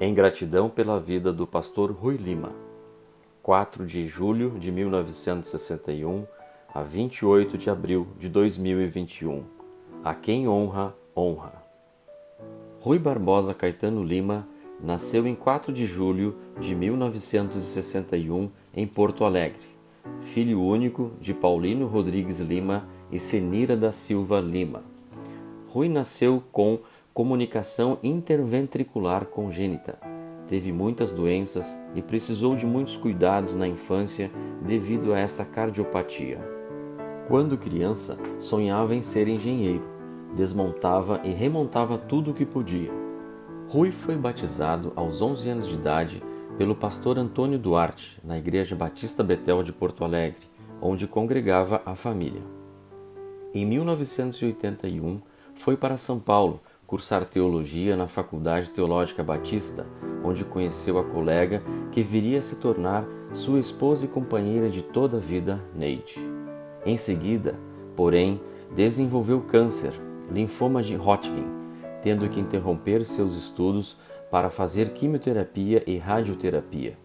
em gratidão pela vida do pastor Rui Lima, 4 de julho de 1961 a 28 de abril de 2021. A quem honra, honra. Rui Barbosa Caetano Lima nasceu em 4 de julho de 1961 em Porto Alegre, filho único de Paulino Rodrigues Lima e Senira da Silva Lima. Rui nasceu com comunicação interventricular congênita. Teve muitas doenças e precisou de muitos cuidados na infância devido a esta cardiopatia. Quando criança, sonhava em ser engenheiro, desmontava e remontava tudo o que podia. Rui foi batizado aos 11 anos de idade pelo pastor Antônio Duarte, na Igreja Batista Betel de Porto Alegre, onde congregava a família. Em 1981, foi para São Paulo cursar teologia na Faculdade Teológica Batista, onde conheceu a colega que viria a se tornar sua esposa e companheira de toda a vida, Neide. Em seguida, porém, desenvolveu câncer, linfoma de Hodgkin, tendo que interromper seus estudos para fazer quimioterapia e radioterapia.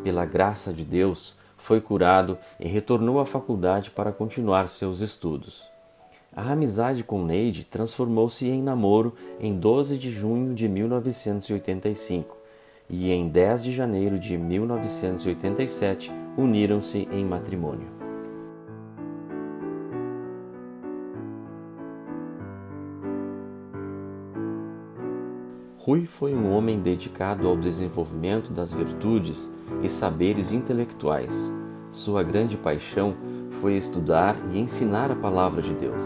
Pela graça de Deus, foi curado e retornou à faculdade para continuar seus estudos. A amizade com Neide transformou-se em namoro em 12 de junho de 1985 e em 10 de janeiro de 1987 uniram-se em matrimônio. Rui foi um homem dedicado ao desenvolvimento das virtudes e saberes intelectuais. Sua grande paixão foi estudar e ensinar a palavra de Deus.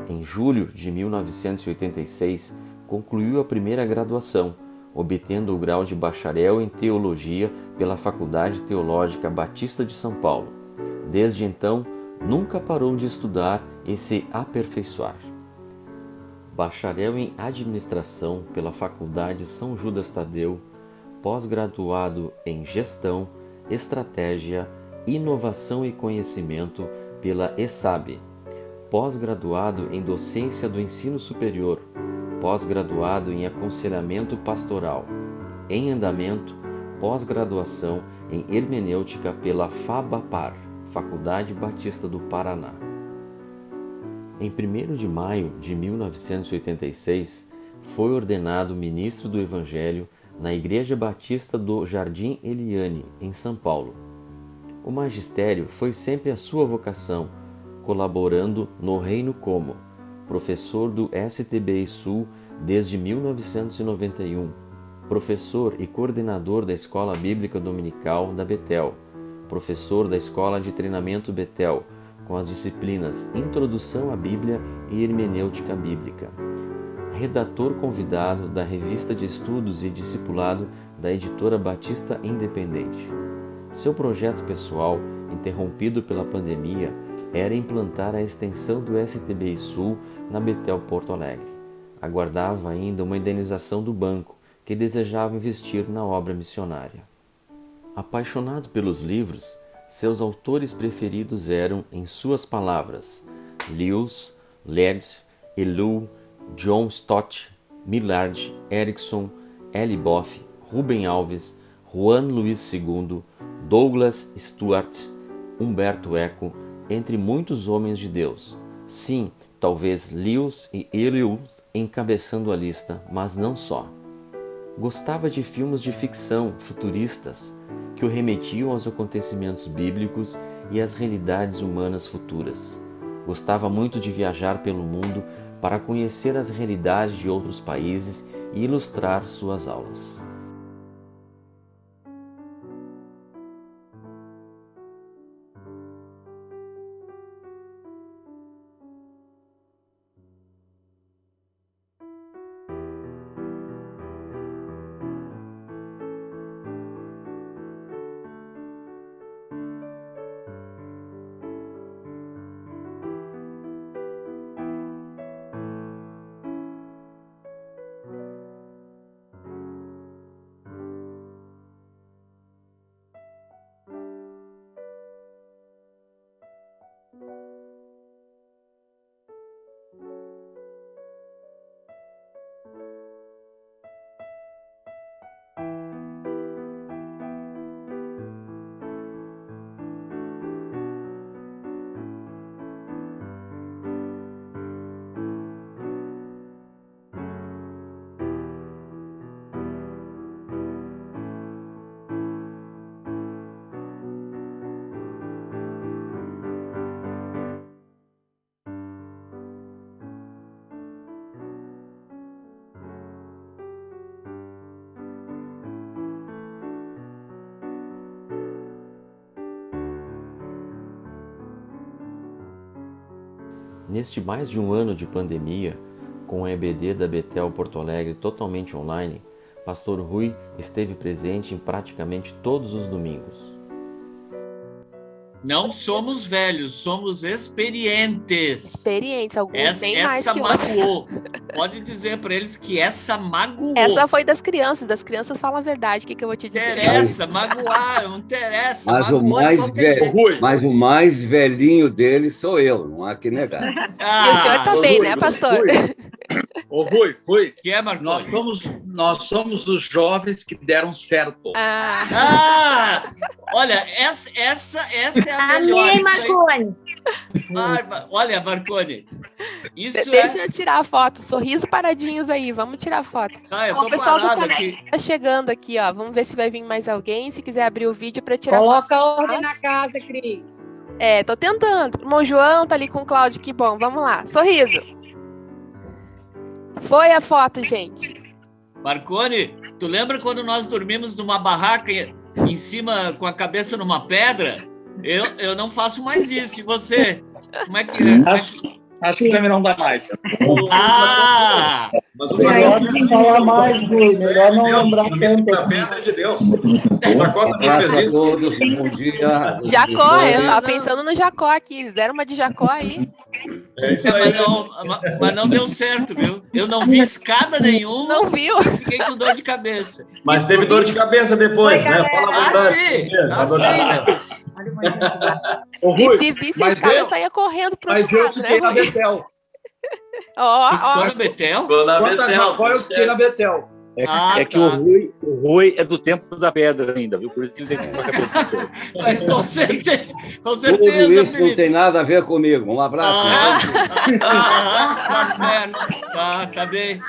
Em julho de 1986, concluiu a primeira graduação, obtendo o grau de bacharel em teologia pela Faculdade Teológica Batista de São Paulo. Desde então, nunca parou de estudar e se aperfeiçoar. Bacharel em administração pela Faculdade São Judas Tadeu, pós-graduado em gestão, estratégia, inovação e conhecimento pela ESAB, pós-graduado em docência do ensino superior, pós-graduado em aconselhamento pastoral, em andamento, pós-graduação em hermenêutica pela FABAPAR, Faculdade Batista do Paraná. Em 1º de maio de 1986, foi ordenado ministro do Evangelho na Igreja Batista do Jardim Eliane, em São Paulo. O magistério foi sempre a sua vocação, colaborando no reino como professor do STBI Sul desde 1991, professor e coordenador da Escola Bíblica Dominical da Betel, professor da Escola de Treinamento Betel, com as disciplinas Introdução à Bíblia e Hermenêutica Bíblica. Redator convidado da Revista de Estudos e Discipulado da Editora Batista Independente. Seu projeto pessoal, interrompido pela pandemia, era implantar a extensão do STBI Sul na Betel Porto Alegre. Aguardava ainda uma indenização do banco, que desejava investir na obra missionária. Apaixonado pelos livros, seus autores preferidos eram, em suas palavras, Lewis, Laird, Ellul, John Stott, Millard, Erickson, L. Boff, Rubem Alves, Juan Luiz II, Douglas Stuart, Humberto Eco, entre muitos homens de Deus. Sim, talvez Lewis e Ellul encabeçando a lista, mas não só. Gostava de filmes de ficção futuristas que o remetiam aos acontecimentos bíblicos e às realidades humanas futuras. Gostava muito de viajar pelo mundo para conhecer as realidades de outros países e ilustrar suas aulas. Neste mais de um ano de pandemia, com o EBD da Betel Porto Alegre totalmente online, Pastor Rui esteve presente em praticamente todos os domingos. Não somos velhos, somos experientes. Experientes, alguns bem mais Essa que outros. magoou. Pode dizer para eles que essa magoou. Essa foi das crianças falam a verdade, o que eu vou te dizer? Interessa, magoar, não interessa. Mas o mais velhinho dele sou eu, não há que negar. E o senhor também, né, pastor? Ô, Rui, Que é, Marconi? nós somos os jovens que deram certo. Olha, essa é a melhor. Amém, Marconi. Olha, Marconi, isso Deixa eu tirar a foto, sorriso paradinhos aí, vamos tirar a foto. eu tô O pessoal parado do aqui. tá chegando aqui, ó, vamos ver se vai vir mais alguém, se quiser abrir o vídeo para tirar Coloca foto. ordem na casa, Cris. Tô tentando. O irmão João tá ali com o Cláudio, que bom, vamos lá, sorriso. Foi a foto, gente. Marconi, tu lembra quando nós dormimos numa barraca em cima com a cabeça numa pedra? Eu não faço mais isso. E você? Como é que é? Acho que também não dá mais. Mas o melhor não falar mais, Rui. Melhor não lembrar tanto. A pedra de Deus. Abraço a todos, bom dia. Jacó, eu tava pensando no Jacó aqui, eles deram uma de Jacó aí. Mas não deu certo, viu? Eu não vi escada nenhuma. Não viu? Eu fiquei com dor de cabeça. Mas teve dor de cabeça depois, né? Fala a verdade. Sim, né? E se visse a escada, eu saía correndo pro outro lado, né, na Rui? Betel. Ficou no Betel? Eu fiquei na Betel. Ah, que o Rui é do tempo da pedra ainda, viu? Por isso que ele tem uma cabeça de pedra. Mas com certeza, Tudo isso não Felipe. tem nada a ver comigo. Um abraço. Tá certo. Tá bem.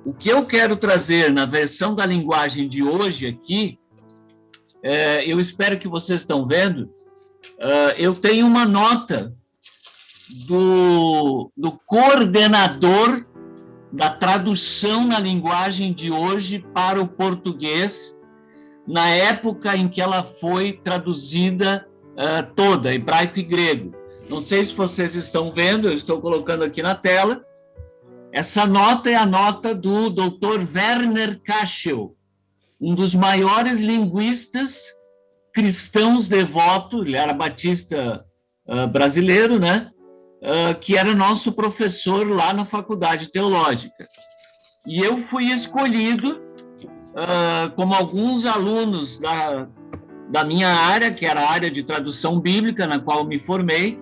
O que eu quero trazer na versão da linguagem de hoje aqui, eu espero que vocês estão vendo, eu tenho uma nota do coordenador da tradução na linguagem de hoje para o português, na época em que ela foi traduzida toda, hebraico e grego. Não sei se vocês estão vendo, eu estou colocando aqui na tela. Essa nota é a nota do Dr. Werner Kaschel, um dos maiores linguistas cristãos devotos, ele era batista brasileiro, né? Que era nosso professor lá na Faculdade Teológica. E eu fui escolhido, como alguns alunos da minha área, que era a área de tradução bíblica, na qual me formei,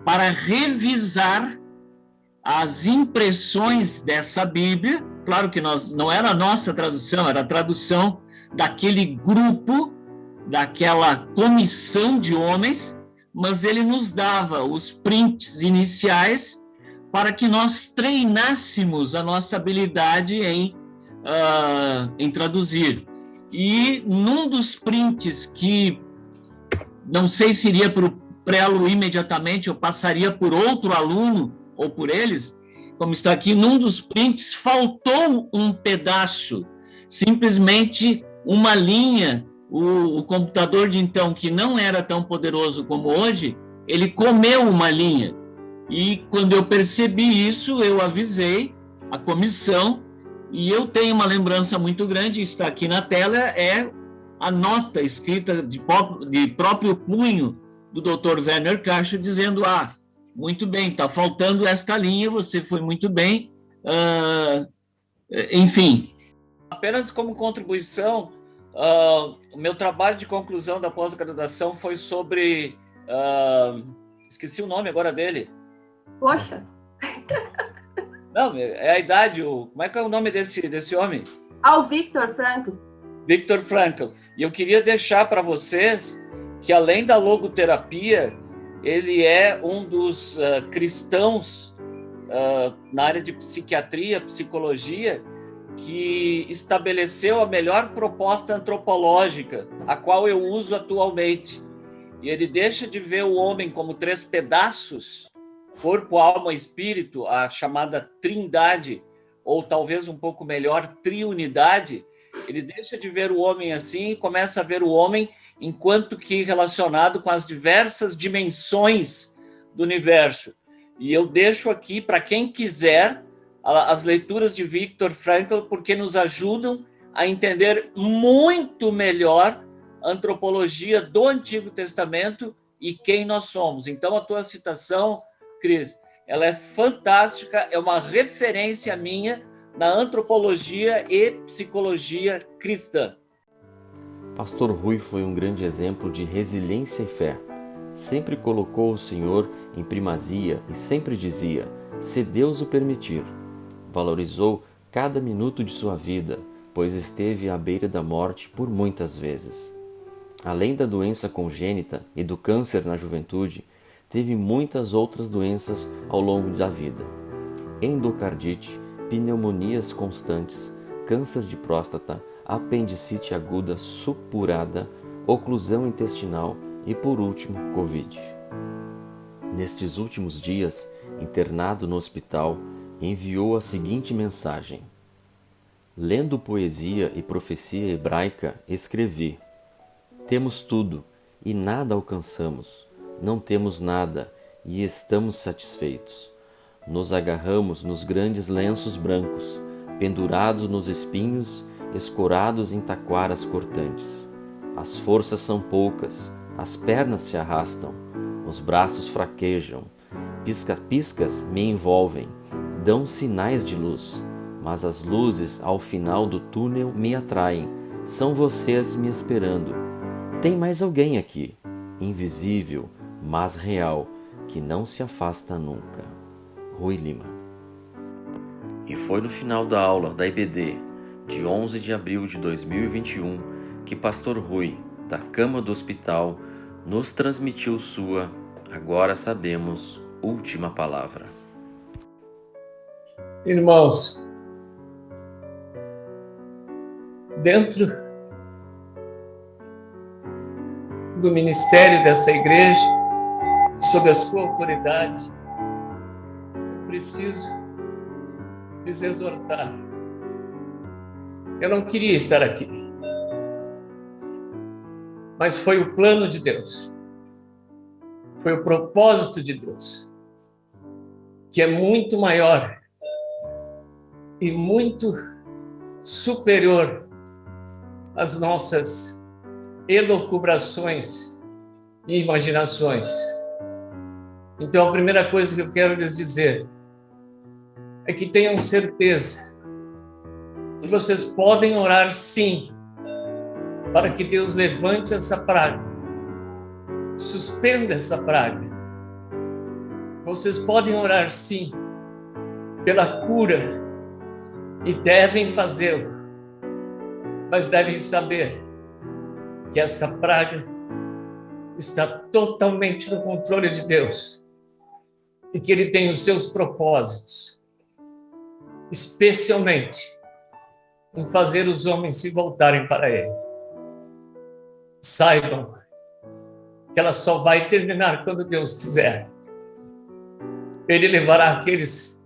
para revisar as impressões dessa Bíblia. Claro que não era a nossa tradução, era a tradução daquele grupo, daquela comissão de homens, mas ele nos dava os prints iniciais para que nós treinássemos a nossa habilidade em traduzir. E num dos prints que não sei se iria para o prelo imediatamente, eu passaria por outro aluno ou por eles, como está aqui, num dos prints faltou um pedaço, simplesmente uma linha. O computador de então, que não era tão poderoso como hoje, ele comeu uma linha. E quando eu percebi isso, eu avisei a comissão, e eu tenho uma lembrança muito grande, está aqui na tela, é a nota escrita de próprio punho do Dr. Werner Kaschel, dizendo, muito bem, está faltando esta linha, você foi muito bem, enfim. Apenas como contribuição, o meu trabalho de conclusão da pós-graduação foi sobre... esqueci o nome agora dele. Poxa. Não, é a idade. Como é que é o nome desse homem? O Viktor Frankl. Viktor Frankl. E eu queria deixar para vocês que, além da logoterapia, ele é um dos cristãos na área de psiquiatria, psicologia, que estabeleceu a melhor proposta antropológica, a qual eu uso atualmente. E ele deixa de ver o homem como 3 pedaços, corpo, alma e espírito, a chamada trindade, ou talvez um pouco melhor, triunidade. Ele deixa de ver o homem assim e começa a ver o homem enquanto que relacionado com as diversas dimensões do universo. E eu deixo aqui para quem quiser as leituras de Viktor Frankl, porque nos ajudam a entender muito melhor a antropologia do Antigo Testamento e quem nós somos. Então, a tua citação, Cris, ela é fantástica, é uma referência minha na antropologia e psicologia cristã. Pastor Rui foi um grande exemplo de resiliência e fé. Sempre colocou o Senhor em primazia e sempre dizia, se Deus o permitir. Valorizou cada minuto de sua vida, pois esteve à beira da morte por muitas vezes. Além da doença congênita e do câncer na juventude, teve muitas outras doenças ao longo da vida. Endocardite, pneumonias constantes, câncer de próstata, apendicite aguda supurada, oclusão intestinal e, por último, Covid. Nestes últimos dias, internado no hospital, enviou a seguinte mensagem. Lendo poesia e profecia hebraica, escrevi: temos tudo e nada alcançamos, não temos nada e estamos satisfeitos. Nos agarramos nos grandes lenços brancos, pendurados nos espinhos, escorados em taquaras cortantes. As forças são poucas, as pernas se arrastam, os braços fraquejam, pisca-piscas me envolvem, dão sinais de luz, mas as luzes ao final do túnel me atraem, são vocês me esperando. Tem mais alguém aqui, invisível, mas real, que não se afasta nunca. Rui Lima. E foi no final da aula da IBD, de 11 de abril de 2021, que Pastor Rui, da cama do hospital, nos transmitiu sua, agora sabemos, última palavra. Irmãos, dentro do ministério dessa igreja, sob a sua autoridade, eu preciso lhes exortar. Eu não queria estar aqui, mas foi o plano de Deus, foi o propósito de Deus, que é muito maior e muito superior às nossas elucubrações e imaginações. Então, a primeira coisa que eu quero lhes dizer é que tenham certeza que vocês podem orar sim, para que Deus levante essa praga, suspenda essa praga. Vocês podem orar sim, pela cura, e devem fazê-lo, mas devem saber que essa praga está totalmente no controle de Deus e que Ele tem os seus propósitos, especialmente em fazer os homens se voltarem para Ele. Saibam que ela só vai terminar quando Deus quiser. Ele levará aqueles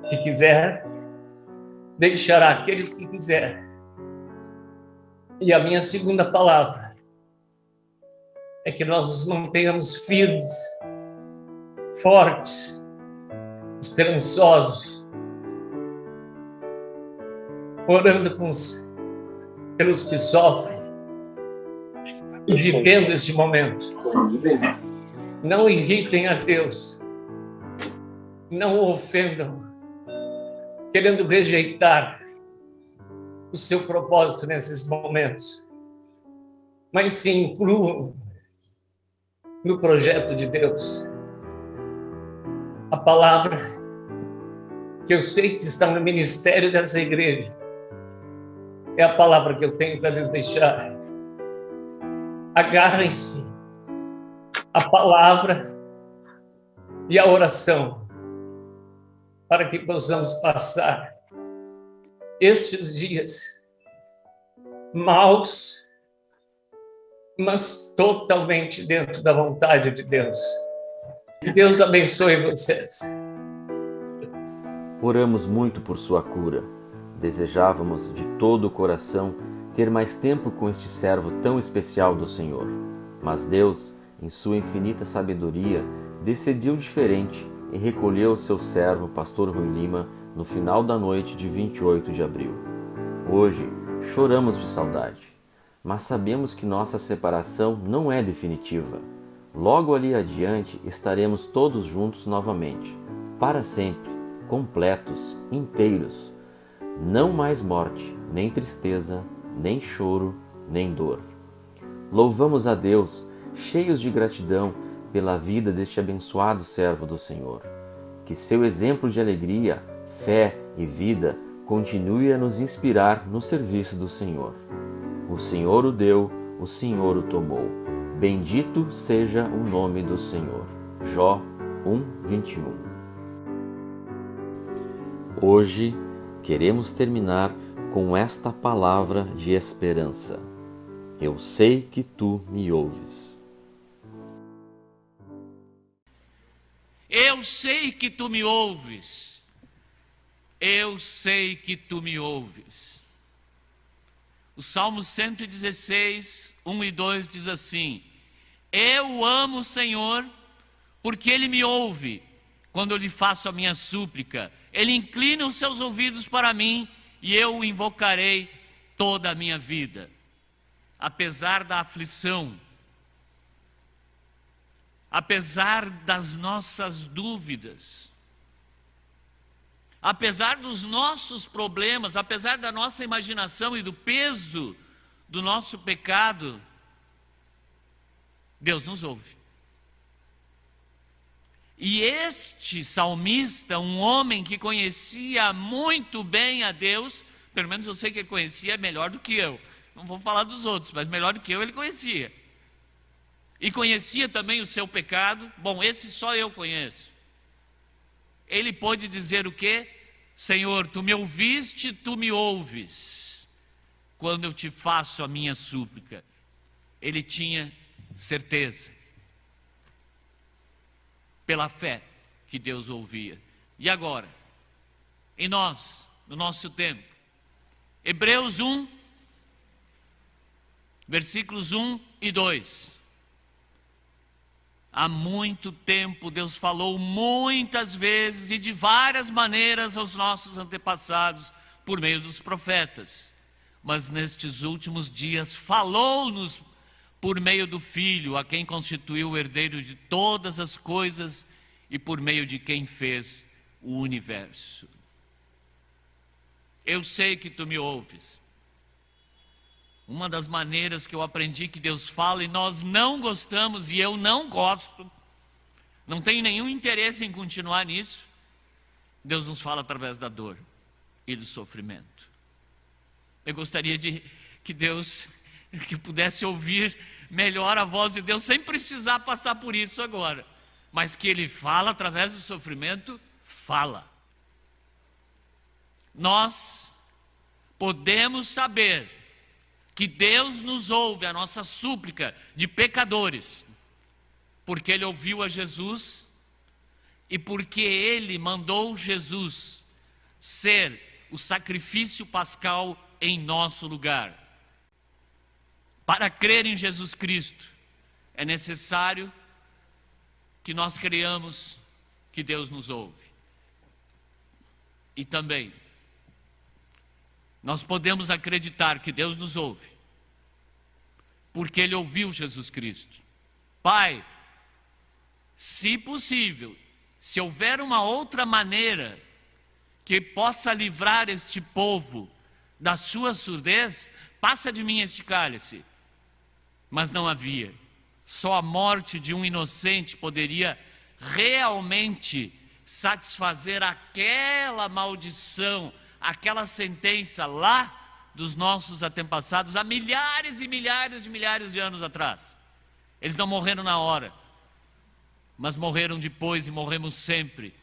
que quiser, deixará aqueles que quiser. E a minha segunda palavra é que nós nos mantenhamos firmes, fortes, esperançosos, orando pelos que sofrem e vivendo este momento. Não irritem a Deus, não o ofendam, querendo rejeitar o seu propósito nesses momentos, mas se incluam no projeto de Deus. A palavra que eu sei que está no ministério dessa igreja é a palavra que eu tenho para lhes deixar. Agarrem-se à palavra e à oração para que possamos passar estes dias maus, mas totalmente dentro da vontade de Deus. Que Deus abençoe vocês. Oramos muito por sua cura. Desejávamos de todo o coração ter mais tempo com este servo tão especial do Senhor. Mas Deus, em sua infinita sabedoria, decidiu diferente e recolheu seu servo, pastor Rui Lima, no final da noite de 28 de abril. Hoje, choramos de saudade, mas sabemos que nossa separação não é definitiva. Logo ali adiante estaremos todos juntos novamente, para sempre, completos, inteiros. Não mais morte, nem tristeza, nem choro, nem dor. Louvamos a Deus, cheios de gratidão pela vida deste abençoado servo do Senhor. Que seu exemplo de alegria, fé e vida continue a nos inspirar no serviço do Senhor. O Senhor o deu, o Senhor o tomou. Bendito seja o nome do Senhor. Jó 1:21. Hoje queremos terminar com esta palavra de esperança. Eu sei que tu me ouves. Eu sei que tu me ouves. Eu sei que tu me ouves. O Salmo 116, 1 e 2 diz assim: Eu amo o Senhor, porque Ele me ouve quando eu lhe faço a minha súplica. Ele inclina os seus ouvidos para mim e eu o invocarei toda a minha vida. Apesar da aflição, apesar das nossas dúvidas, apesar dos nossos problemas, apesar da nossa imaginação e do peso do nosso pecado, Deus nos ouve. E este salmista, um homem que conhecia muito bem a Deus, pelo menos eu sei que ele conhecia melhor do que eu, não vou falar dos outros, mas melhor do que eu ele conhecia. E conhecia também o seu pecado. Bom, esse só eu conheço. Ele pôde dizer o quê? Senhor, tu me ouviste, tu me ouves quando eu te faço a minha súplica. Ele tinha certeza, pela fé, que Deus ouvia. E agora, em nós, no nosso tempo, Hebreus 1, versículos 1 e 2. Há muito tempo Deus falou muitas vezes e de várias maneiras aos nossos antepassados por meio dos profetas. Mas nestes últimos dias falou-nos por meio do Filho, a quem constituiu o herdeiro de todas as coisas e por meio de quem fez o universo. Eu sei que tu me ouves. Uma das maneiras que eu aprendi que Deus fala e nós não gostamos, e eu não gosto, não tenho nenhum interesse em continuar nisso, Deus nos fala através da dor e do sofrimento. Eu gostaria que Deus, que pudesse ouvir melhor a voz de Deus, sem precisar passar por isso agora, mas que Ele fala através do sofrimento, fala. Nós podemos saber que Deus nos ouve a nossa súplica de pecadores, porque Ele ouviu a Jesus e porque Ele mandou Jesus ser o sacrifício pascal em nosso lugar. Para crer em Jesus Cristo, é necessário que nós creiamos que Deus nos ouve. E também, nós podemos acreditar que Deus nos ouve, porque Ele ouviu Jesus Cristo. Pai, se possível, se houver uma outra maneira que possa livrar este povo da sua surdez, passa de mim este cálice. Mas não havia. Só a morte de um inocente poderia realmente satisfazer aquela maldição, aquela sentença lá dos nossos antepassados há milhares e milhares de anos atrás. Eles não morreram na hora, mas morreram depois e morremos sempre.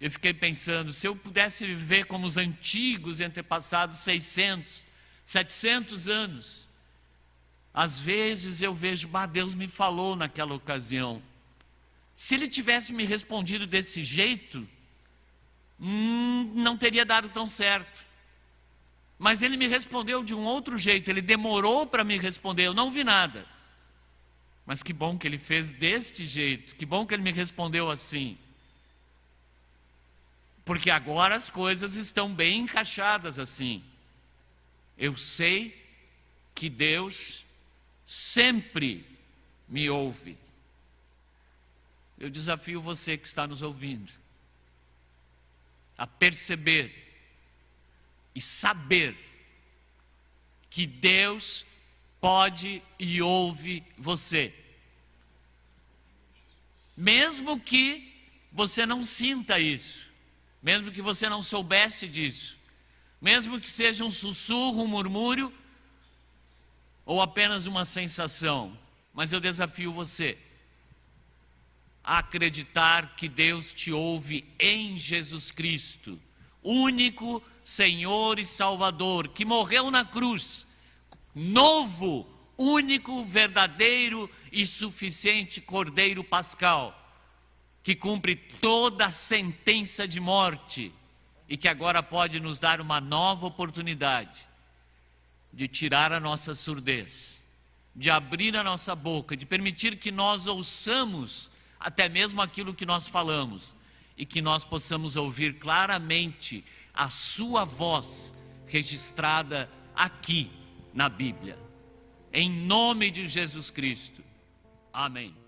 Eu fiquei pensando, se eu pudesse viver como os antigos antepassados, 600, 700 anos, às vezes eu vejo, Deus me falou naquela ocasião. Se Ele tivesse me respondido desse jeito, não teria dado tão certo. Mas Ele me respondeu de um outro jeito, Ele demorou para me responder, eu não vi nada. Mas que bom que Ele fez deste jeito, que bom que Ele me respondeu assim. Porque agora as coisas estão bem encaixadas assim. Eu sei que Deus sempre me ouve. Eu desafio você que está nos ouvindo a perceber e saber que Deus pode e ouve você. Mesmo que você não sinta isso, mesmo que você não soubesse disso, mesmo que seja um sussurro, um murmúrio, ou apenas uma sensação, mas eu desafio você a acreditar que Deus te ouve em Jesus Cristo, único Senhor e Salvador, que morreu na cruz, novo, único, verdadeiro e suficiente Cordeiro Pascal, que cumpre toda a sentença de morte e que agora pode nos dar uma nova oportunidade de tirar a nossa surdez, de abrir a nossa boca, de permitir que nós ouçamos até mesmo aquilo que nós falamos e que nós possamos ouvir claramente a sua voz registrada aqui na Bíblia. Em nome de Jesus Cristo. Amém.